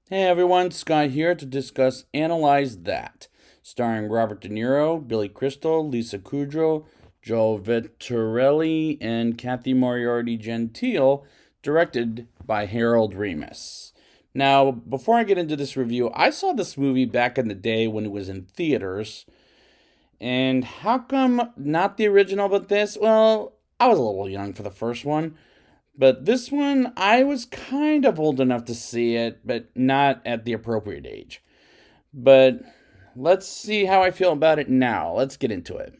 Hey everyone, Scott here to discuss Analyze That, starring Robert De Niro, Billy Crystal, Lisa Kudrow, Joe Vittorelli, and Kathy Moriarty Gentile, directed by Harold Ramis. Now, before I get into this review, I saw this movie back in the day when it was in theaters, and how come not the original but this? Well, I was a little young for the first one. But this one, I was kind of old enough to see it, but not at the appropriate age. But let's see how I feel about it now. Let's get into it.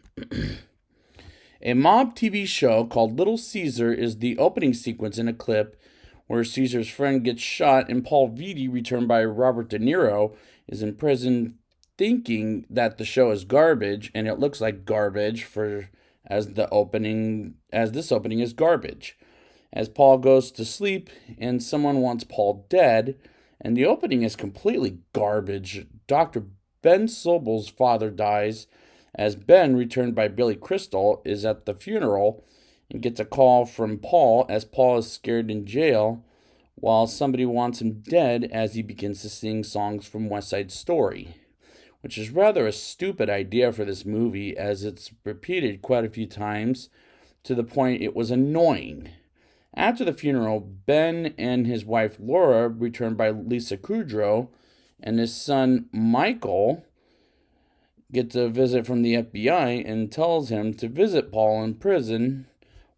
A mob TV show called Little Caesar is the opening sequence in a clip where Caesar's friend gets shot and Paul Vitti, returned by Robert De Niro, is in prison thinking that the show is garbage and it looks like garbage for as this opening is garbage as Paul goes to sleep and someone wants Paul dead, and the opening is completely garbage. Dr. Ben Sobel's father dies as Ben, returned by Billy Crystal, is at the funeral and gets a call from Paul as Paul is scared in jail while somebody wants him dead as he begins to sing songs from West Side Story, which is rather a stupid idea for this movie as it's repeated quite a few times to the point it was annoying. After the funeral, Ben and his wife Laura, returned by Lisa Kudrow, and his son Michael get a visit from the FBI and tells him to visit Paul in prison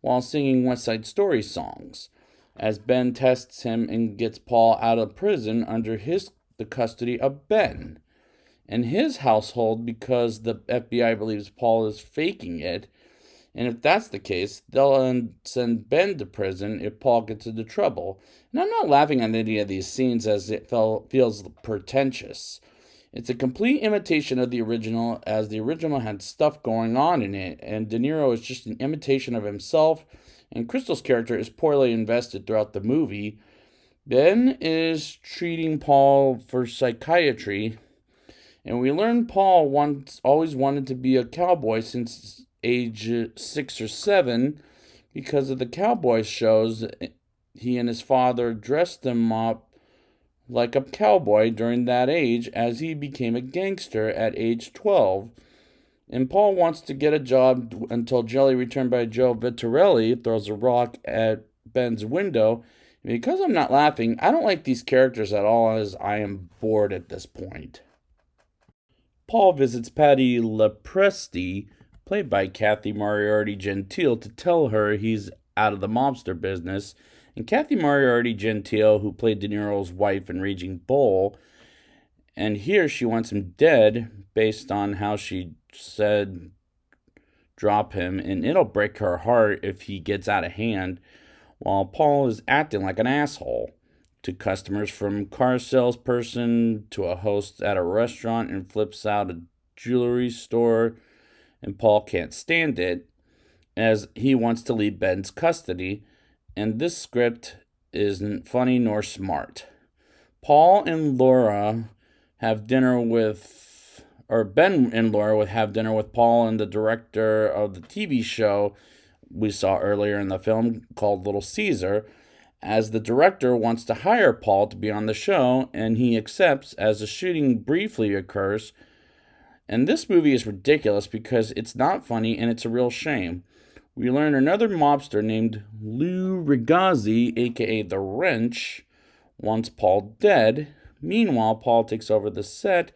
while singing West Side Story songs, as Ben tests him and gets Paul out of prison under the custody of Ben and his household because the FBI believes Paul is faking it. And if that's the case, they'll send Ben to prison if Paul gets into trouble. And I'm not laughing at any of these scenes as it feels pretentious. It's a complete imitation of the original, as the original had stuff going on in it, and De Niro is just an imitation of himself, and Crystal's character is poorly invested throughout the movie. Ben is treating Paul for psychiatry, and we learn Paul always wanted to be a cowboy since age 6 or 7 because of the cowboy shows. He and his father dressed him up like a cowboy during that age as he became a gangster at age 12. And Paul wants to get a job until Jelly, returned by Joe Vittorelli, throws a rock at Ben's window. And because I'm not laughing, I don't like these characters at all as I am bored at this point. Paul visits Patty LaPresti, played by Kathy Moriarty Gentile, to tell her he's out of the mobster business. And Kathy Moriarty Gentile, who played De Niro's wife in Raging Bull, and here she wants him dead based on how she said drop him, and it'll break her heart if he gets out of hand, while Paul is acting like an asshole to customers, from car salesperson to a host at a restaurant, and flips out a jewelry store, and Paul can't stand it as he wants to leave Ben's custody, and this script isn't funny nor smart. Paul and Laura have dinner with, or Ben and Laura would have dinner with Paul and the director of the TV show we saw earlier in the film called Little Caesar, as the director wants to hire Paul to be on the show, and he accepts as the shooting briefly occurs. And this movie is ridiculous because it's not funny and it's a real shame. We learn another mobster named Lou Rigazzi, aka The Wrench, wants Paul dead. Meanwhile, Paul takes over the set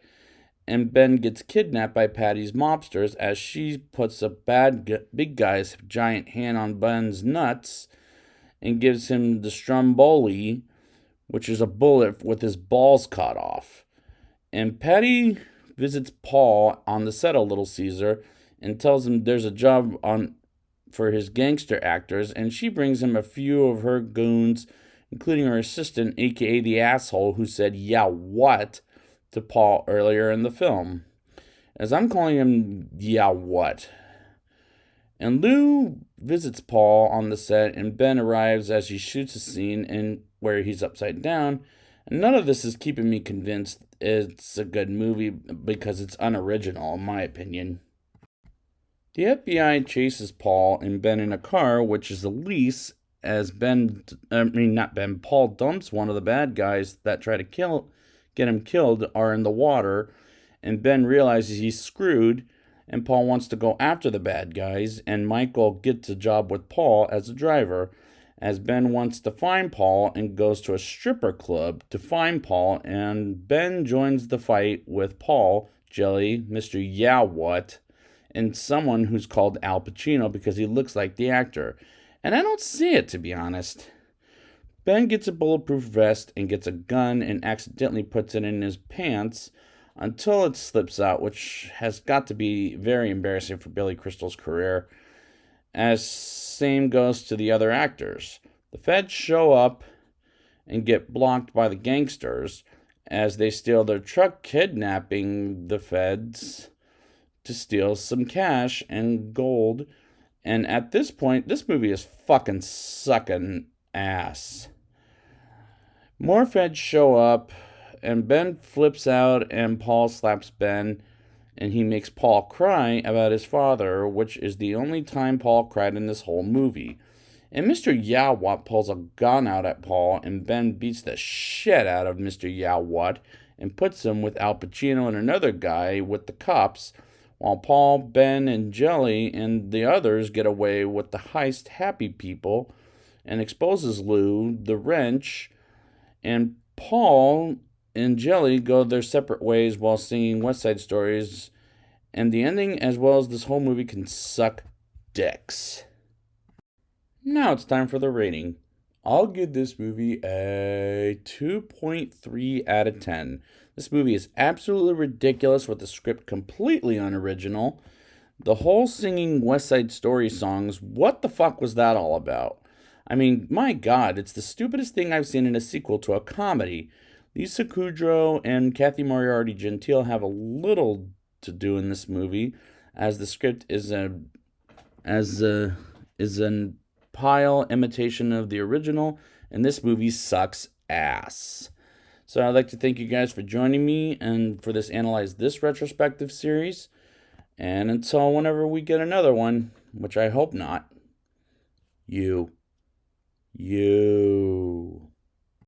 and Ben gets kidnapped by Patty's mobsters as she puts a big guy's giant hand on Ben's nuts and gives him the Stromboli, which is a bullet with his balls cut off. And Patty visits Paul on the set of Little Caesar and tells him there's a job for his gangster actors, and she brings him a few of her goons, including her assistant, aka the asshole who said, "Yeah, what?" to Paul earlier in the film. As I'm calling him, "Yeah, what?" And Lou visits Paul on the set, and Ben arrives as he shoots a scene where he's upside down. And none of this is keeping me convinced it's a good movie because it's unoriginal, in my opinion. The FBI chases Paul and Ben in a car, which is a lease, as Paul dumps one of the bad guys that try to kill get him killed are in the water, and Ben realizes he's screwed, and Paul wants to go after the bad guys, and Michael gets a job with Paul as a driver, as Ben wants to find Paul and goes to a stripper club to find Paul, and Ben joins the fight with Paul, Jelly, Mr. Yeah What, and someone who's called Al Pacino because he looks like the actor. And I don't see it, to be honest. Ben gets a bulletproof vest and gets a gun and accidentally puts it in his pants until it slips out, which has got to be very embarrassing for Billy Crystal's career. As same goes to the other actors. The feds show up and get blocked by the gangsters as they steal their truck, kidnapping the feds to steal some cash and gold. And at this point, this movie is fucking sucking ass. More feds show up, and Ben flips out, and Paul slaps Ben, and he makes Paul cry about his father, which is the only time Paul cried in this whole movie. And Mr. Yawat pulls a gun out at Paul, and Ben beats the shit out of Mr. Yawat and puts him with Al Pacino and another guy with the cops, while Paul, Ben, and Jelly and the others get away with the heist happy people and exposes Lou, the wrench, and Paul and Jelly go their separate ways while singing West Side Stories, and the ending, as well as this whole movie, can suck dicks. Now it's time for the rating. I'll give this movie a 2.3 out of 10. This movie is absolutely ridiculous with the script completely unoriginal. The whole singing West Side Story songs, what the fuck was that all about? I mean, my God, it's the stupidest thing I've seen in a sequel to a comedy. Lisa Kudrow and Kathy Moriarty Gentile have a little to do in this movie, as the script is an pile imitation of the original, and this movie sucks ass. So I'd like to thank you guys for joining me and for this Analyze This retrospective series. And until whenever we get another one, which I hope not, you.